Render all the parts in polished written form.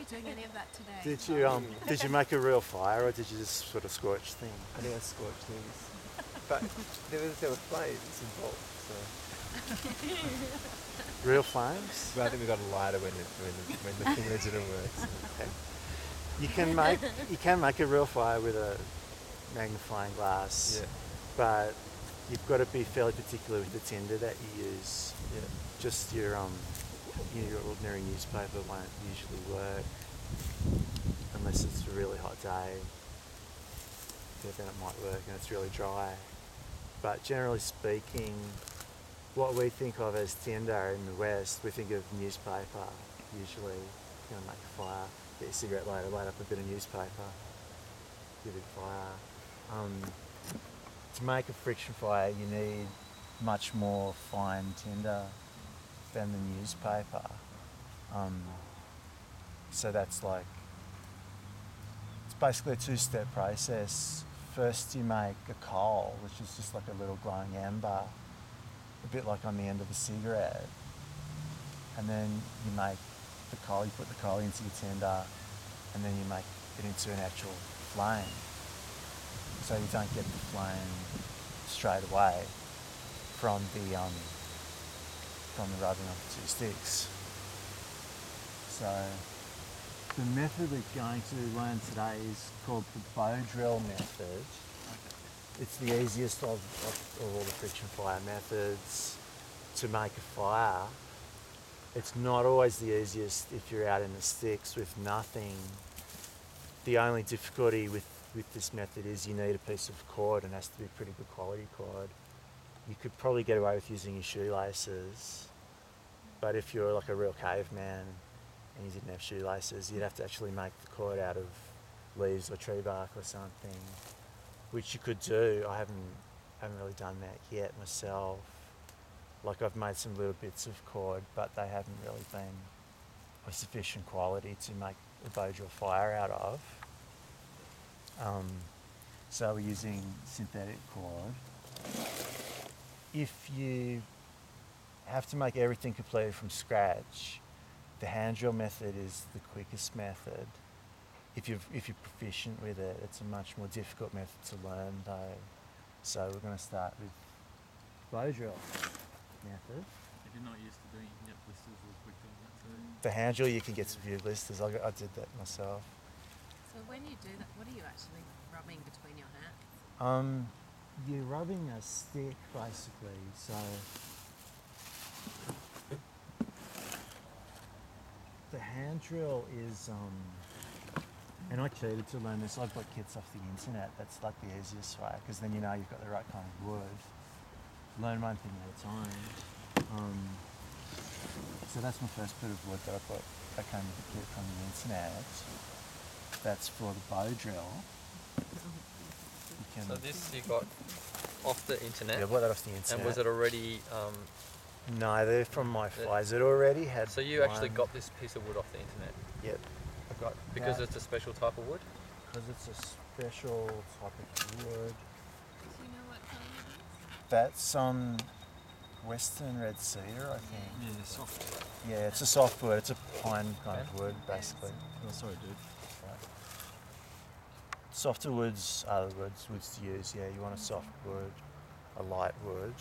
doing any of that today. Did you make a real fire, or did you just sort of scorch things? I think I scorched things. But there were flames involved, so... Real flames? But I think we got a lighter when the finger didn't work. So. Okay. You can make a real fire with a magnifying glass, Yeah. but you've got to be fairly particular with the tinder that you use. Yeah. Just your ordinary newspaper won't usually work unless it's a really hot day. Yeah, then it might work and it's really dry. But generally speaking, what we think of as tinder in the West, we think of newspaper usually. You're going to make a fire, get your cigarette lighter, light up a bit of newspaper, give it a fire. To make a friction fire, you need much more fine tinder than the newspaper. So that's like, it's basically a two-step process. First you make a coal, which is just like a little glowing ember, a bit like on the end of a cigarette. And then you make the coal, you put the coal into your tinder, and then you make it into an actual flame. So you don't get the flame straight away from the rubbing of the two sticks. So the method we're going to learn today is called the bow drill method. It's the easiest of all the friction fire methods to make a fire. It's not always the easiest if you're out in the sticks with nothing. The only difficulty with this method is you need a piece of cord, and it has to be pretty good quality cord. You could probably get away with using your shoelaces, but if you're like a real caveman and you didn't have shoelaces, you'd have to actually make the cord out of leaves or tree bark or something, which you could do. I haven't really done that yet myself. Like I've made some little bits of cord, but they haven't really been of sufficient quality to make a bow drill fire out of. So we're using synthetic cord. If you have to make everything completely from scratch, the hand drill method is the quickest method. If you're proficient with it, it's a much more difficult method to learn though. So we're going to start with bow drill method. If you're not used to doing it, you can get blisters real quick doing that too. The hand drill, you can get some few blisters. I did that myself. So when you do that, what are you actually rubbing between your hands? You're rubbing a stick basically. So the hand drill is, and I cheated to learn this. I've got kits off the internet. That's like the easiest way, because then you know you've got the right kind of wood. Learn one thing at a time. So that's my first bit of wood that I got. I came with a kit from the internet. That's for the bow drill. So this you got off the internet? Yeah, I bought that off the internet. And was it already... No, they're from my flies. It already had. So you actually got this piece of wood off the internet? Yep. I got because that. it's a special type of wood? Because it's a special type of wood. Do you know what colour it is? That's Western red cedar, I think. Yeah, soft. Yeah, it's a soft wood. It's a pine kind of wood, basically. Oh, sorry, dude. Right. Softer woods are the woods to use. Yeah, you want a soft wood, a light wood.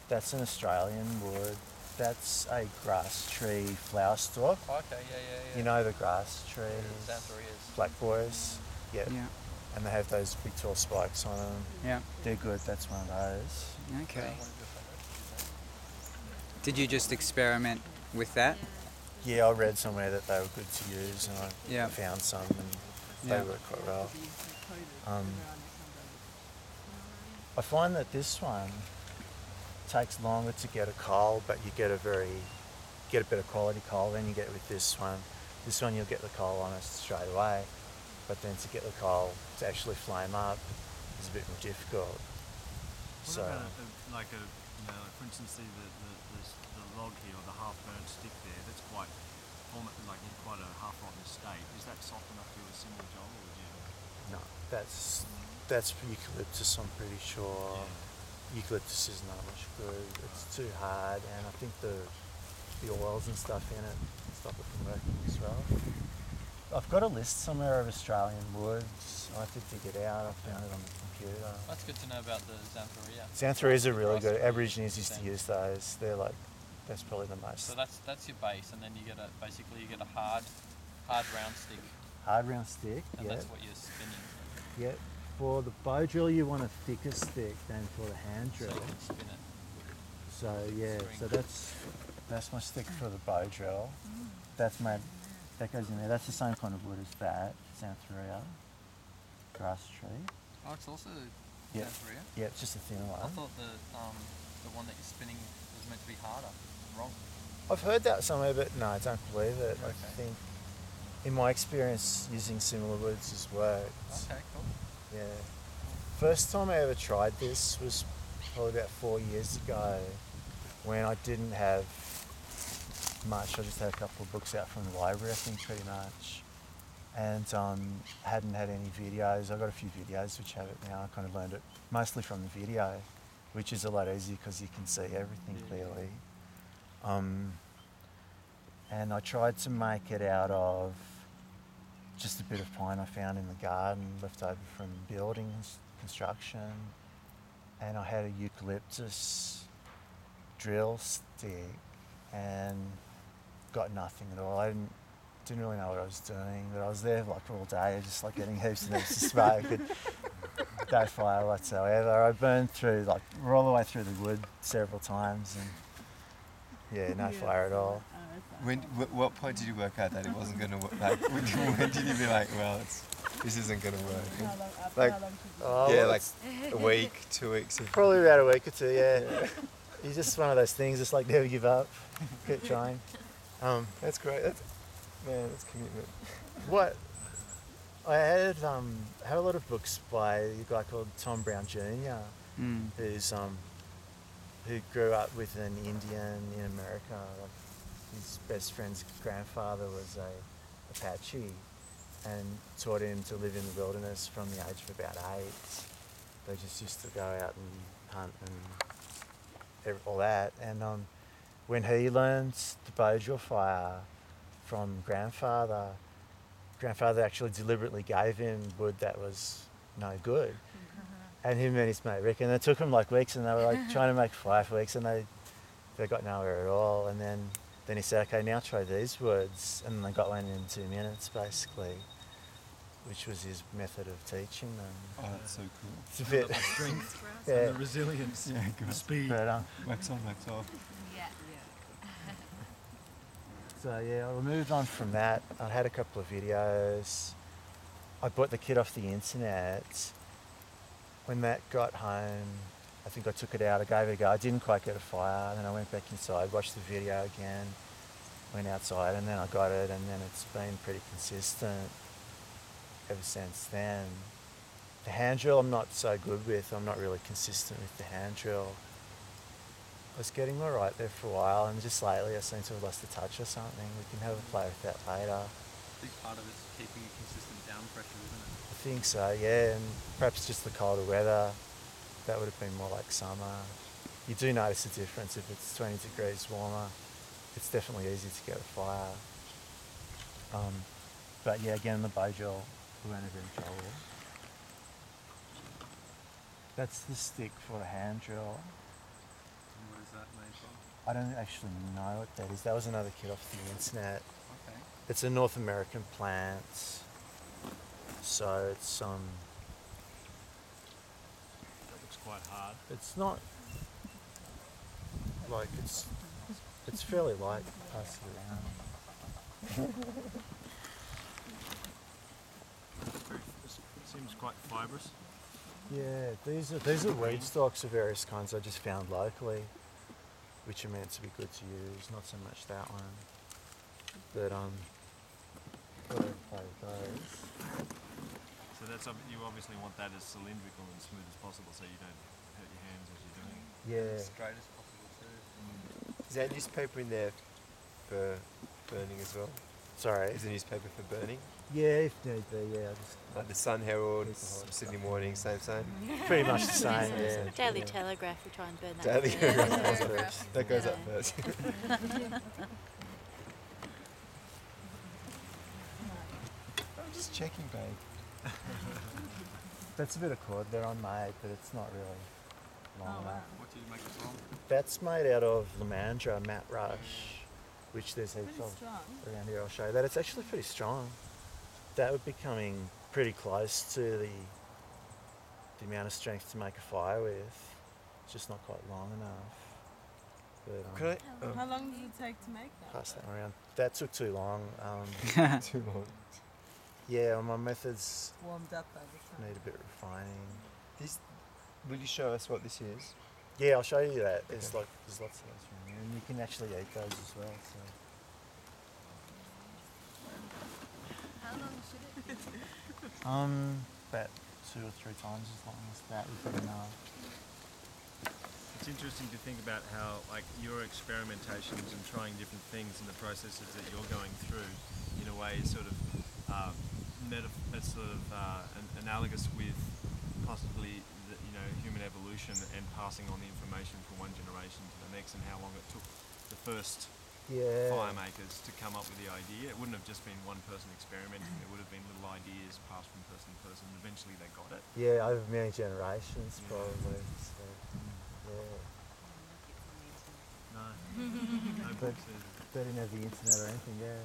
That's an Australian wood. That's a grass tree flower stalk. Oh, okay, yeah. You know the grass trees? Yeah, Xanthorrheas. Black boys. Yeah. And they have those big tall spikes on them. Yeah. They're good. That's one of those. Okay. Did you just experiment with that? Yeah, I read somewhere that they were good to use, and I found some, and they work quite well. I find that this one takes longer to get a coal, but you get a better quality coal than you get with this one. This one you'll get the coal on it straight away, but then to get the coal to actually flame up is a bit more difficult. What about for instance, the log here, or the half-burnt stick there, that's quite in quite a half-rotten state. Is that soft enough to do a similar job, or would you? No, that's eucalyptus, I'm pretty sure. Yeah. Eucalyptus is not much good. It's too hard, and I think the the oils and stuff in it, stop it from working as well. I've got a list somewhere of Australian woods. I have to dig it out. I found it on the computer. That's good to know about the Xanthorrhea. Xanthorrheas are really good. Grass Aborigines used to stem. use those. They're like, that's probably the most So that's your base, and then you get a hard round stick, hard round stick. and Yeah, that's what you're spinning. yeah. For the bow drill, you want a thicker stick than for the hand So drill. you can spin it. So yeah, so String. that's my stick for the bow drill. That goes in there. That's the same kind of wood as that, Xanthorrhea, grass tree. Oh, it's also Yeah. Xanthorrhea. Yeah, it's just a thinner I one. thought the one that you're spinning was meant to be harder. Wrong. I've heard that somewhere, but no, I don't believe it. I Okay. think, in my experience, using similar woods has worked. Okay, cool. Yeah. First time I ever tried this was probably about 4 years ago, when I didn't have much. I just had a couple of books out from the library, I think, pretty much, and hadn't had any videos. I got a few videos which have it now. I kind of learned it mostly from the video, which is a lot easier because you can see everything clearly. And I tried to make it out of just a bit of pine I found in the garden, left over from building construction, and I had a eucalyptus drill stick and got nothing at all. I didn't really know what I was doing, but I was there like all day, just like getting heaps and heaps of smoke and no fire whatsoever. I burned through, like, we're all the way through the wood several times, and yeah, no fire at all. What point did you work out that it wasn't going to work? Like, when did you be like, well, this isn't going to work? Like, yeah, like a week, 2 weeks. Probably about a week or two, yeah. It's just one of those things, just like never give up, keep trying. That's great. That's commitment. What I had a lot of books by a guy called Tom Brown Jr. Who's who grew up with an Indian in America. Like, his best friend's grandfather was a Apache, and taught him to live in the wilderness from the age of about 8. They just used to go out and hunt and all that. And when he learned the bow drill fire from grandfather actually deliberately gave him wood that was no good. And him and his mate Rick, and it took them like weeks, and they were like trying to make 5 weeks, and they got nowhere at all. And then he said, okay, now try these woods, and they got one in 2 minutes basically, which was his method of teaching them. Oh, that's so cool. It's a bit, The strength, yeah, and the resilience, Yeah, the good. speed. but Wax on, wax off. Yeah. so yeah, I moved on from that. I had a couple of videos. I bought the kit off the internet. When Matt got home, I think I took it out, I gave it a go. I didn't quite get a fire, then I went back inside, watched the video again, went outside, and then I got it, and then it's been pretty consistent ever since then. The hand drill I'm not so good with. I'm not really consistent with the hand drill. I was getting all right there for a while, and just lately I seem to have lost the touch or something. We can have a play with that later. A big part of it's keeping a consistent down pressure, isn't it? I think so, yeah, and perhaps just the colder weather. That would have been more like summer. You do notice a difference if it's 20 degrees warmer. It's definitely easy to get a fire. But yeah, again, the bow drill, we won't have any trouble. That's the stick for the hand drill. And what is that made from? I don't actually know what that is. That was another kit off the internet. Okay. It's a North American plant, so it's That looks quite hard. it's not like it's fairly light. Pass it around. It seems quite fibrous. Yeah, these are weed stalks of various kinds I just found locally, which are meant to be good to use. Not so much that one, but gotta play with those. So you obviously want that as cylindrical and smooth as possible, so you don't hurt your hands as you're doing it. Yeah, As straight as possible too. Is that newspaper in there for burning as well? Sorry. Is the newspaper for burning? Yeah, if need be, yeah. Just Like the Sun Herald, Keep the hard Sydney Morning, same. pretty much the same, yeah. Daily yeah. Telegraph, we try and burn that. Daily first. Telegraph. That goes up Yeah. first. I'm just checking, babe. That's a bit of cord. They're unmade, but it's not really long enough. What did you make it from? That's made out of Lamandra matte rush, which there's heaps of around here. I'll show you that. It's actually pretty strong. That would be coming pretty close to the amount of strength to make a fire with. It's just not quite long enough. But, Could I? How long does it take to make that? pass that around. That took too long. Too long. Yeah, my methods Warmed up by the time. need a bit refining. This, will you show us what this is? Yeah, I'll show you that. There's lots of those from here, and you can actually eat those as well. So. How long should it be? About 2 or 3 times as long as that would be enough. It's interesting to think about how, like, your experimentations and trying different things and the processes that you're going through, in a way, is sort of analogous with possibly the, human evolution and passing on the information from one generation to the next, and how long it took the first Yeah. fire makers to come up with the idea. It wouldn't have just been one person experimenting. There would have been little ideas passed from person to person, and eventually they got it. Yeah, over many generations probably. So, yeah. No, no But books. they didn't have the internet or anything, yeah.